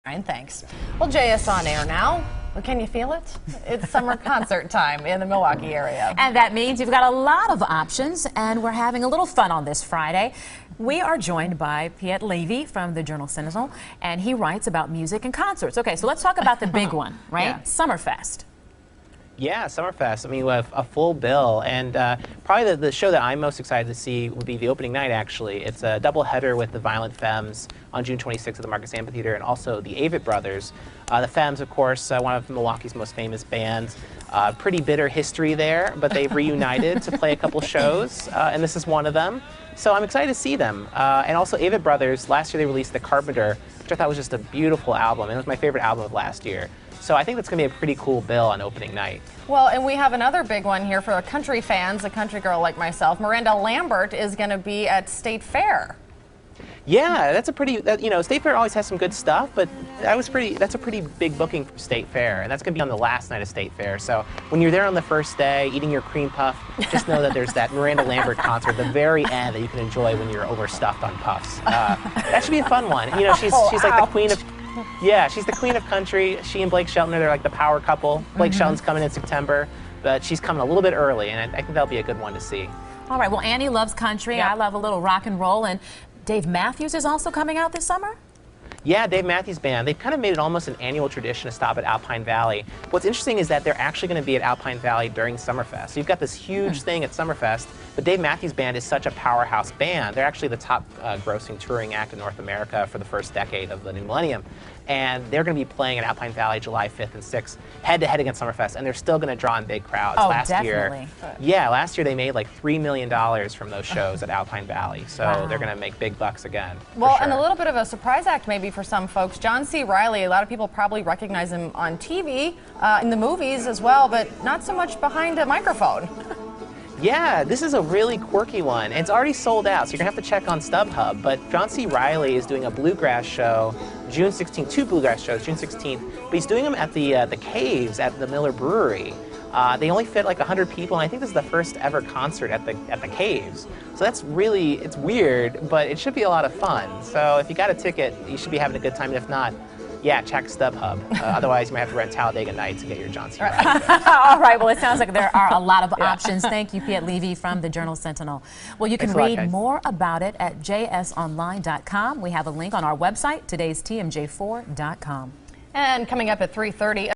Fine, thanks. Well, JS on air now. Well, can you feel it? It's summer concert time in the Milwaukee area. And that means you've got a lot of options, and we're having a little fun on this Friday. We are joined by Piet Levy from the Journal Sentinel, and he writes about music and concerts. Okay, so let's talk about the big one, right? Yeah. Summerfest. Yeah, Summerfest. I mean, we have a full bill, and probably the show that I'm most excited to see would be the opening night, actually. It's a doubleheader with the Violent Femmes on June 26th at the Marcus Amphitheater, and also the Avett Brothers. The Femmes, of course, one of Milwaukee's most famous bands. Pretty bitter history there, but they've reunited to play a couple shows, and this is one of them. So I'm excited to see them. And also Avett Brothers, last year they released The Carpenter, which I thought was just a beautiful album, and it was my favorite album of last year. So I think that's going to be a pretty cool bill on opening night. Well, and we have another big one here for country fans, a country girl like myself. Miranda Lambert is going to be at State Fair. Yeah, that's a pretty, you know, State Fair always has some good stuff, but that's a pretty big booking for State Fair, and that's going to be on the last night of State Fair. So when you're there on the first day, eating your cream puff, just know that there's that Miranda Lambert concert at the very end that you can enjoy when you're overstuffed on puffs. That should be a fun one. You know, she's like the queen of... Yeah, she's the queen of country. She and Blake Shelton are like the power couple. Blake Shelton's coming in September, but she's coming a little bit early, and I think that'll be a good one to see. All right, well, Annie loves country. Yep. I love a little rock and roll, and Dave Matthews is also coming out this summer? Yeah, Dave Matthews Band. They've kind of made it almost an annual tradition to stop at Alpine Valley. What's interesting is that they're actually going to be at Alpine Valley during Summerfest. So you've got this huge thing at Summerfest, but Dave Matthews Band is such a powerhouse band. They're actually the top grossing touring act in North America for the first decade of the new millennium. And they're going to be playing at Alpine Valley July 5th and 6th, head-to-head against Summerfest, and they're still going to draw in big crowds. Oh, last definitely. Last year they made like $3 million from those shows at Alpine Valley, so they're going to make big bucks again. Well, sure. and a little bit of a surprise act maybe for some folks. John C. Reilly, a lot of people probably recognize him on TV, in the movies as well, but not so much behind a microphone. Yeah, this is a really quirky one. It's already sold out, so you're going to have to check on StubHub. But John C. Reilly is doing a bluegrass show June 16th, 2 bluegrass shows, June 16th. But he's doing them at the Caves at the Miller Brewery. They only fit like 100 people, and I think this is the first ever concert at the Caves. So that's really, it's weird, but it should be a lot of fun. So if you got a ticket, you should be having a good time. And if not, yeah, check StubHub. Otherwise, you might have to rent Talladega Nights to get your John C. Reilly. All right, well, it sounds like there are a lot of options. Thank you, Piet Levy from the Journal Sentinel. Well, you can read more about it at jsonline.com. We have a link on our website, today'stmj4.com. And coming up at 3:30.